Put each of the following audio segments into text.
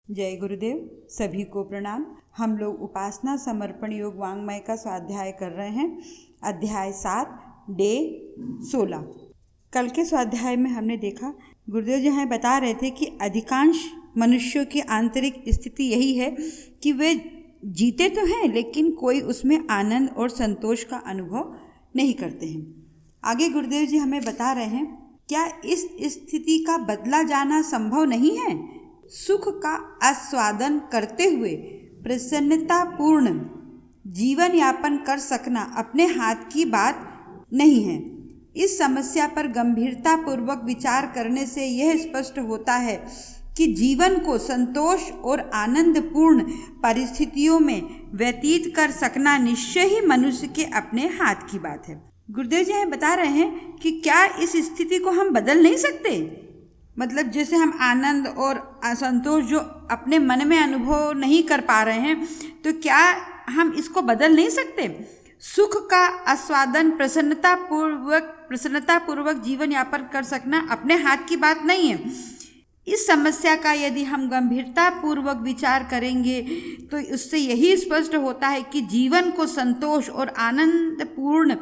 जय गुरुदेव। सभी को प्रणाम। हम लोग उपासना समर्पण योग वांग्मय का स्वाध्याय कर रहे हैं। अध्याय 7 डे 16। कल के स्वाध्याय में हमने देखा गुरुदेव जी हमें बता रहे थे कि अधिकांश मनुष्यों की आंतरिक स्थिति यही है कि वे जीते तो हैं लेकिन कोई उसमें आनंद और संतोष का अनुभव नहीं करते हैं। आगे गुरुदेव जी हमें बता रहे हैं, क्या इस स्थिति का बदला जाना संभव नहीं है? सुख का आस्वादन करते हुए प्रसन्नतापूर्ण जीवन यापन कर सकना अपने हाथ की बात नहीं है। इस समस्या पर गंभीरतापूर्वक विचार करने से यह स्पष्ट होता है कि जीवन को संतोष और आनंदपूर्ण परिस्थितियों में व्यतीत कर सकना निश्चय ही मनुष्य के अपने हाथ की बात है। गुरुदेव जी हमें बता रहे हैं कि क्या इस स्थिति को हम बदल नहीं सकते? मतलब जैसे हम आनंद और असंतोष जो अपने मन में अनुभव नहीं कर पा रहे हैं, तो क्या हम इसको बदल नहीं सकते? सुख का आस्वादन प्रसन्नतापूर्वक जीवन यापन कर सकना अपने हाथ की बात नहीं है। इस समस्या का यदि हम गंभीरतापूर्वक विचार करेंगे तो उससे यही स्पष्ट होता है कि जीवन को संतोष और आनंदपूर्ण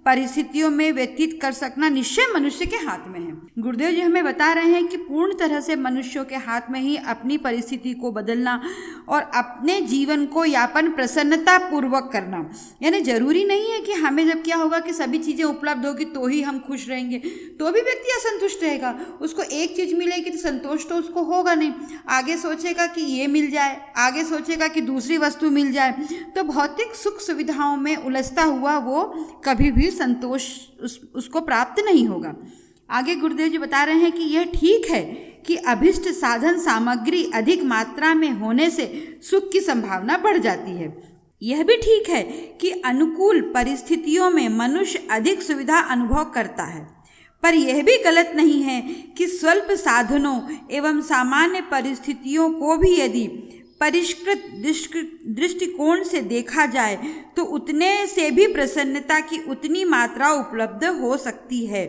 परिस्थितियों में व्यतीत कर सकना निश्चय मनुष्य के हाथ में है। गुरुदेव जी हमें बता रहे हैं कि पूर्ण तरह से मनुष्यों के हाथ में ही अपनी परिस्थिति को बदलना और अपने जीवन को यापन प्रसन्नता पूर्वक करना। यानी जरूरी नहीं है कि हमें जब क्या होगा कि सभी चीज़ें उपलब्ध होगी तो ही हम खुश रहेंगे, तो भी व्यक्ति असंतुष्ट रहेगा। उसको एक चीज़ मिलेगी तो संतोष तो उसको होगा नहीं, आगे सोचेगा कि ये मिल जाए, आगे सोचेगा कि दूसरी वस्तु मिल जाए, तो भौतिक सुख सुविधाओं में उलझता हुआ वो कभी भी संतोष उसको प्राप्त नहीं होगा। आगे गुरुदेव जी बता रहे हैं कि यह ठीक है कि अभिष्ट साधन सामग्री अधिक मात्रा में होने से सुख की संभावना बढ़ जाती है। यह भी ठीक है कि अनुकूल परिस्थितियों में मनुष्य अधिक सुविधा अनुभव करता है, पर यह भी गलत नहीं है कि स्वल्प साधनों एवं सामान्य परिस्थितियों को भी यदि परिष्कृत दृष्टिकोण से देखा जाए तो उतने से भी प्रसन्नता की उतनी मात्रा उपलब्ध हो सकती है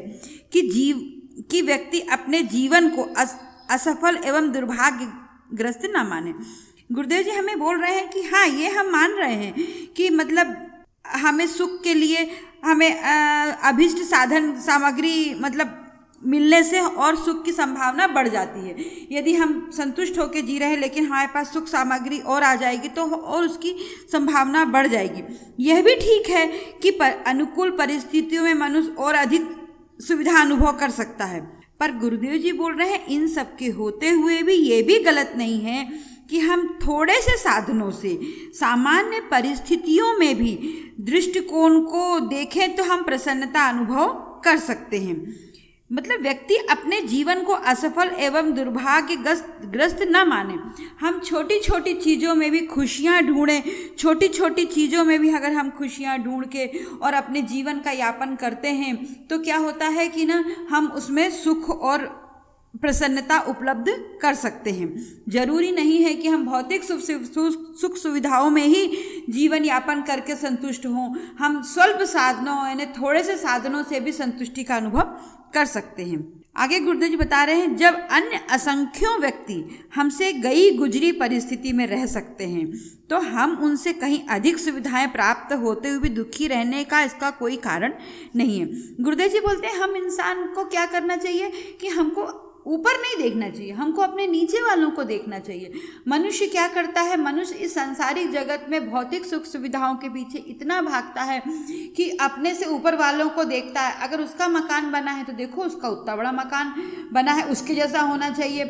कि व्यक्ति अपने जीवन को असफल एवं दुर्भाग्यग्रस्त न माने। गुरुदेव जी हमें बोल रहे हैं कि हाँ, ये हम मान रहे हैं कि मतलब हमें सुख के लिए हमें अभिष्ट साधन सामग्री मतलब मिलने से और सुख की संभावना बढ़ जाती है। यदि हम संतुष्ट होकर जी रहे हैं लेकिन हमारे पास सुख सामग्री और आ जाएगी तो और उसकी संभावना बढ़ जाएगी। यह भी ठीक है कि अनुकूल परिस्थितियों में मनुष्य और अधिक सुविधा अनुभव कर सकता है, पर गुरुदेव जी बोल रहे हैं इन सब के होते हुए भी ये भी गलत नहीं है कि हम थोड़े से साधनों से सामान्य परिस्थितियों में भी दृष्टिकोण को देखें तो हम प्रसन्नता अनुभव कर सकते हैं। मतलब व्यक्ति अपने जीवन को असफल एवं दुर्भाग्यग्रस्त न माने। हम छोटी छोटी चीज़ों में भी खुशियाँ ढूंढें, छोटी छोटी चीज़ों में भी अगर हम खुशियाँ ढूंढ के और अपने जीवन का यापन करते हैं तो क्या होता है कि ना हम उसमें सुख और प्रसन्नता उपलब्ध कर सकते हैं। जरूरी नहीं है कि हम भौतिक सुख सुविधाओं में ही जीवन यापन करके संतुष्ट हों। हम स्वल्प साधनों यानी थोड़े से साधनों से भी संतुष्टि का अनुभव कर सकते हैं। आगे गुरुदेव जी बता रहे हैं, जब अन्य असंख्यों व्यक्ति हमसे गई गुजरी परिस्थिति में रह सकते हैं तो हम उनसे कहीं अधिक सुविधाएं प्राप्त होते हुए भी दुखी रहने का इसका कोई कारण नहीं है। गुरुदेव जी बोलते हैं हम इंसान को क्या करना चाहिए कि हमको ऊपर नहीं देखना चाहिए, हमको अपने नीचे वालों को देखना चाहिए। मनुष्य क्या करता है, मनुष्य इस सांसारिक जगत में भौतिक सुख सुविधाओं के पीछे इतना भागता है कि अपने से ऊपर वालों को देखता है। अगर उसका मकान बना है तो देखो उसका उतना बड़ा मकान बना है, उसके जैसा होना चाहिए।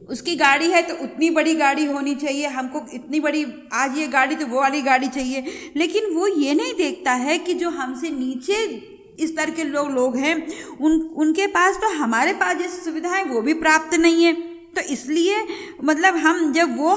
उसकी गाड़ी है तो उतनी बड़ी गाड़ी होनी चाहिए, हमको इतनी बड़ी आज ये गाड़ी तो वो वाली गाड़ी चाहिए। लेकिन वो ये नहीं देखता है कि जो हमसे नीचे इस तरह के लोग हैं उनके पास तो हमारे पास जैसी सुविधाएं वो भी प्राप्त नहीं है। तो इसलिए मतलब हम जब वो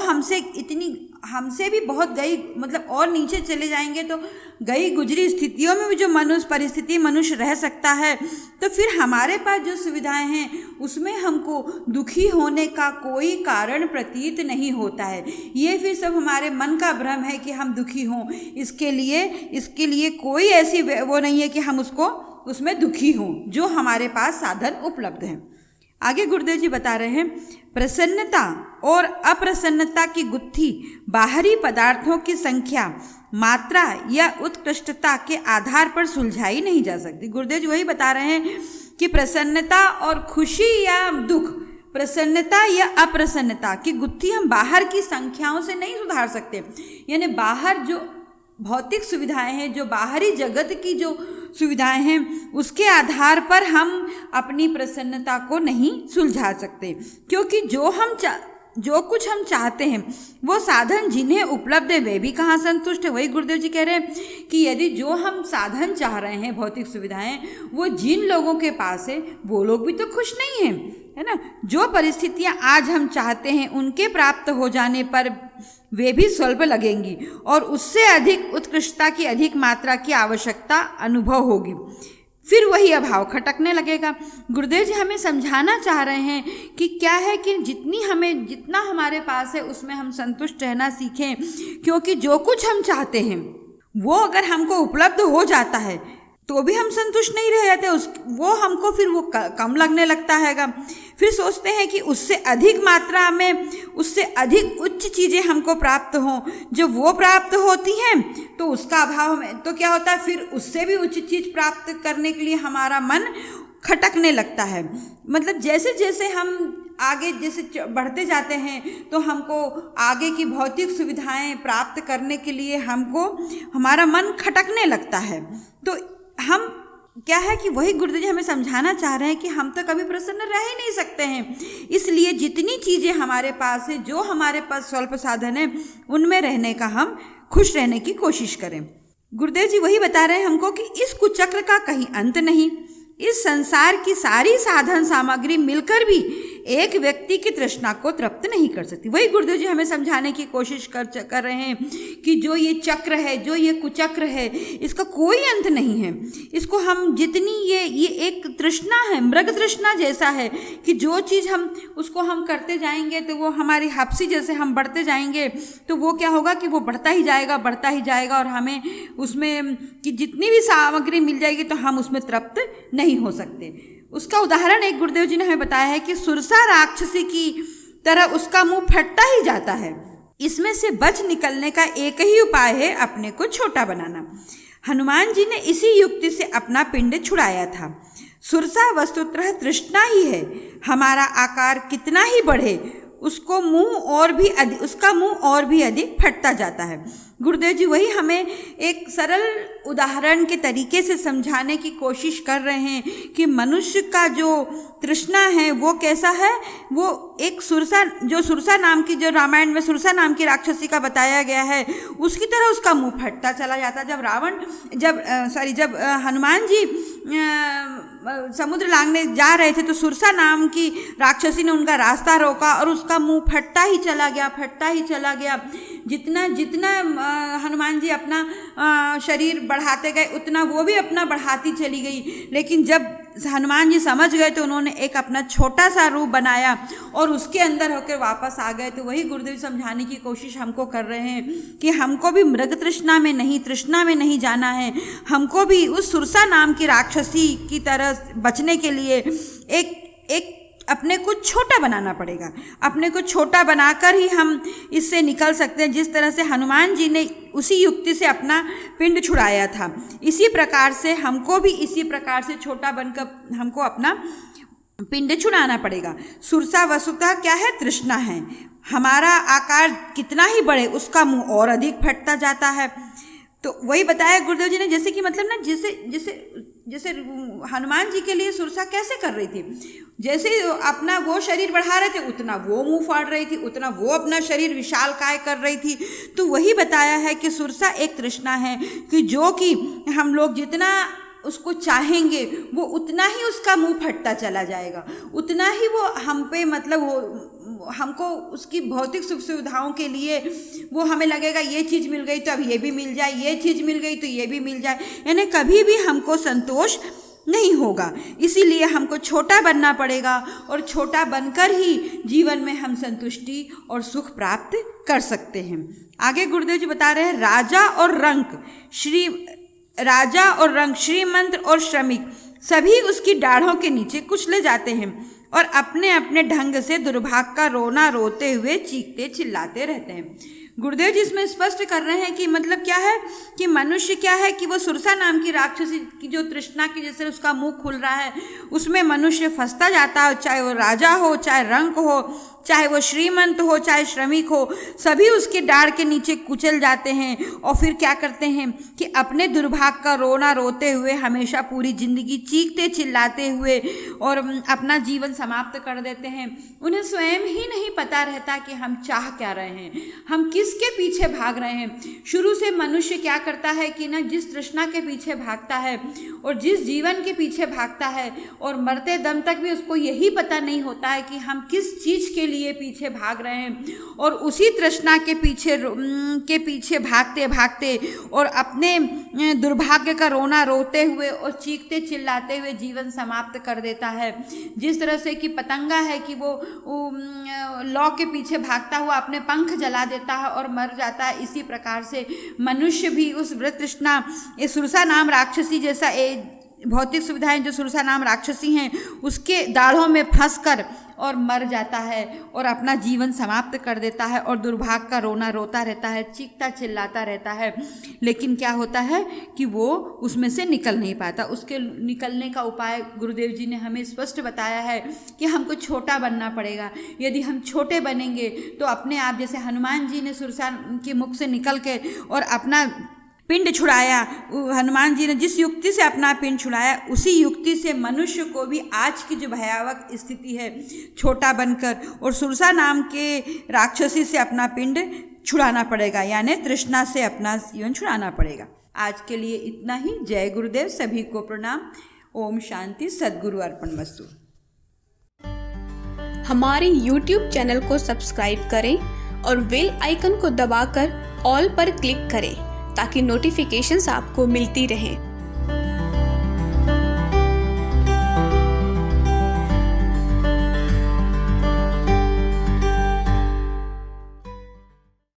हमसे भी बहुत गई मतलब और नीचे चले जाएंगे तो गई गुजरी स्थितियों में भी जो मनुष्य रह सकता है, तो फिर हमारे पास जो सुविधाएं हैं उसमें हमको दुखी होने का कोई कारण प्रतीत नहीं होता है। ये फिर सब हमारे मन का भ्रम है कि हम दुखी हों। इसके लिए कोई ऐसी वो नहीं है कि हम उसमें दुखी हों जो हमारे पास साधन उपलब्ध हैं। आगे गुरुदेव जी बता रहे हैं, प्रसन्नता और अप्रसन्नता की गुत्थी बाहरी पदार्थों की संख्या, मात्रा या उत्कृष्टता के आधार पर सुलझाई नहीं जा सकती। गुरुदेव जी वही बता रहे हैं कि प्रसन्नता और खुशी या दुख, प्रसन्नता या अप्रसन्नता की गुत्थी हम बाहर की संख्याओं से नहीं सुधार सकते। यानी बाहर जो भौतिक सुविधाएं हैं, जो बाहरी जगत की जो सुविधाएं हैं, उसके आधार पर हम अपनी प्रसन्नता को नहीं सुलझा सकते, क्योंकि जो कुछ हम चाहते हैं वो साधन जिन्हें उपलब्ध है वे भी कहाँ संतुष्ट है। वही गुरुदेव जी कह रहे हैं कि यदि जो हम साधन चाह रहे हैं, भौतिक सुविधाएं, वो जिन लोगों के पास है वो लोग भी तो खुश नहीं हैं, है ना। जो परिस्थितियां आज हम चाहते हैं उनके प्राप्त हो जाने पर वे भी स्वल्प लगेंगी और उससे अधिक उत्कृष्टता की अधिक मात्रा की आवश्यकता अनुभव होगी, फिर वही अभाव खटकने लगेगा। गुरुदेव जी हमें समझाना चाह रहे हैं कि क्या है कि जितना हमारे पास है उसमें हम संतुष्ट रहना सीखें, क्योंकि जो कुछ हम चाहते हैं वो अगर हमको उपलब्ध हो जाता है तो भी हम संतुष्ट नहीं रह जाते, वो हमको फिर वो कम लगने लगता हैगा। फिर सोचते हैं कि उससे अधिक मात्रा में, उससे अधिक उच्च चीज़ें हमको प्राप्त हों। जब वो प्राप्त होती हैं तो उसका अभाव में तो क्या होता है, फिर उससे भी उच्च चीज़ प्राप्त करने के लिए हमारा मन खटकने लगता है। मतलब जैसे जैसे हम आगे जैसे बढ़ते जाते हैं तो हमको आगे की भौतिक सुविधाएं प्राप्त करने के लिए हमारा मन खटकने लगता है। तो हम क्या है कि वही गुरुदेव जी हमें समझाना चाह रहे हैं कि हम तो कभी प्रसन्न रह ही नहीं सकते हैं, इसलिए जितनी चीज़ें हमारे पास है, जो हमारे पास स्वल्प साधन है, उनमें रहने का हम खुश रहने की कोशिश करें। गुरुदेव जी वही बता रहे हैं हमको कि इस कुचक्र का कहीं अंत नहीं। इस संसार की सारी साधन सामग्री मिलकर भी एक व्यक्ति की तृष्णा को तृप्त नहीं कर सकती। वही गुरुदेव जी हमें समझाने की कोशिश कर रहे हैं कि जो ये चक्र है, जो ये कुचक्र है, इसका कोई अंत नहीं है। इसको हम जितनी ये एक तृष्णा है, मृग तृष्णा जैसा है कि जो चीज़ उसको हम करते जाएंगे तो वो हमारी हफ्सी जैसे हम बढ़ते जाएंगे तो वो क्या होगा कि वो बढ़ता ही जाएगा और हमें उसमें कि जितनी भी सामग्री मिल जाएगी तो हम उसमें तृप्त नहीं हो सकते। उसका उदाहरण एक गुरुदेव जी ने हमें बताया है कि सुरसा राक्षसी की तरह उसका मुंह फटता ही जाता है। इसमें से बच निकलने का एक ही उपाय है, अपने को छोटा बनाना। हनुमान जी ने इसी युक्ति से अपना पिंड छुड़ाया था। सुरसा वस्तुतः तृष्णा ही है। हमारा आकार कितना ही बढ़े उसका मुंह और भी अधिक फटता जाता है। गुरुदेव जी वही हमें एक सरल उदाहरण के तरीके से समझाने की कोशिश कर रहे हैं कि मनुष्य का जो तृष्णा है वो कैसा है। वो एक सुरसा नाम की, जो रामायण में सुरसा नाम की राक्षसी का बताया गया है, उसकी तरह उसका मुंह फटता चला जाता। जब हनुमान जी समुद्र लांघने जा रहे थे तो सुरसा नाम की राक्षसी ने उनका रास्ता रोका और उसका मुंह फटता ही चला गया। जितना हनुमान जी अपना शरीर बढ़ाते गए उतना वो भी अपना बढ़ाती चली गई। लेकिन जब हनुमान जी समझ गए तो उन्होंने एक अपना छोटा सा रूप बनाया और उसके अंदर होकर वापस आ गए। तो वही गुरुदेव समझाने की कोशिश हमको कर रहे हैं कि हमको भी मृग तृष्णा में नहीं जाना है। हमको भी उस सुरसा नाम की राक्षसी की तरह बचने के लिए एक अपने को छोटा बनाना पड़ेगा। अपने को छोटा बनाकर ही हम इससे निकल सकते हैं। जिस तरह से हनुमान जी ने उसी युक्ति से अपना पिंड छुड़ाया था, इसी प्रकार से हमको भी इसी प्रकार से छोटा बनकर हमको अपना पिंड छुड़ाना पड़ेगा। सुरसा वस्तुतः क्या है, तृष्णा है। हमारा आकार कितना ही बढ़े उसका मुंह और अधिक फटता जाता है। तो वही बताया गुरुदेव जी ने, जैसे कि मतलब ना जैसे हनुमान जी के लिए सुरसा कैसे कर रही थी, जैसे अपना वो शरीर बढ़ा रहे थे उतना वो मुंह फाड़ रही थी, उतना वो अपना शरीर विशालकाय कर रही थी। तो वही बताया है कि सुरसा एक तृष्णा है कि जो कि हम लोग जितना उसको चाहेंगे वो उतना ही उसका मुंह फटता चला जाएगा, उतना ही वो हम पे हमको उसकी भौतिक सुख सुविधाओं के लिए वो हमें लगेगा ये चीज़ मिल गई तो अब ये भी मिल जाए, ये चीज़ मिल गई तो ये भी मिल जाए, यानी कभी भी हमको संतोष नहीं होगा। इसीलिए हमको छोटा बनना पड़ेगा और छोटा बनकर ही जीवन में हम संतुष्टि और सुख प्राप्त कर सकते हैं। आगे गुरुदेव जी बता रहे हैं, राजा और रंक, श्रीमंत और श्रमिक सभी उसकी डाढ़ों के नीचे कुचले जाते हैं। और अपने अपने ढंग से दुर्भाग्य का रोना रोते हुए चीखते चिल्लाते रहते हैं। गुरुदेव जी इसमें स्पष्ट कर रहे हैं कि मतलब क्या है कि मनुष्य क्या है कि वो सुरसा नाम की राक्षसी की जो तृष्णा की जैसे उसका मुंह खुल रहा है उसमें मनुष्य फंसता जाता है, चाहे वो राजा हो, चाहे रंक हो, चाहे वो श्रीमंत हो, चाहे श्रमिक हो, सभी उसके डाढ़ के नीचे कुचल जाते हैं और फिर क्या करते हैं कि अपने दुर्भाग्य का रोना रोते हुए हमेशा पूरी जिंदगी चीखते चिल्लाते हुए और अपना जीवन समाप्त कर देते हैं। उन्हें स्वयं ही नहीं पता रहता कि हम चाह क्या रहे हैं, हम किसके पीछे भाग रहे हैं। शुरू से मनुष्य क्या करता है कि ना जिस तृष्णा के पीछे भागता है और जिस जीवन के पीछे भागता है और मरते दम तक भी उसको यही पता नहीं होता है कि हम किस चीज़ के लिए पीछे भाग रहे हैं और उसी तृष्णा के पीछे भागते भागते और अपने दुर्भाग्य का रोना रोते हुए और चीखते चिल्लाते हुए जीवन समाप्त कर देता है। जिस तरह से कि पतंगा है कि वो लौ के पीछे भागता हुआ अपने पंख जला देता है और मर जाता है, इसी प्रकार से मनुष्य भी उस वृत्त तृष्णा सुरसा नाम राक्षसी जैसा भौतिक सुविधाएं जो सुरसा नाम राक्षसी हैं उसके दाढ़ों में फंसकर और मर जाता है और अपना जीवन समाप्त कर देता है और दुर्भाग्य का रोना रोता रहता है, चीखता चिल्लाता रहता है। लेकिन क्या होता है कि वो उसमें से निकल नहीं पाता। उसके निकलने का उपाय गुरुदेव जी ने हमें स्पष्ट बताया है कि हमको छोटा बनना पड़ेगा। यदि हम छोटे बनेंगे तो अपने आप, जैसे हनुमान जी ने सुरसा के मुख से निकल के और अपना पिंड छुड़ाया, हनुमान जी ने जिस युक्ति से अपना पिंड छुड़ाया उसी युक्ति से मनुष्य को भी आज की जो भयावह स्थिति है छोटा बनकर और सुरसा नाम के राक्षसी से अपना पिंड छुड़ाना पड़ेगा, यानी तृष्णा से अपना जीवन छुड़ाना पड़ेगा। आज के लिए इतना ही। जय गुरुदेव, सभी को प्रणाम। ओम शांति, सद्गुरु अर्पणमस्तु। हमारे YouTube चैनल को सब्सक्राइब करें और बेल आइकन को दबाकर ऑल पर क्लिक करें ताकि नोटिफिकेशंस आपको मिलती रहें।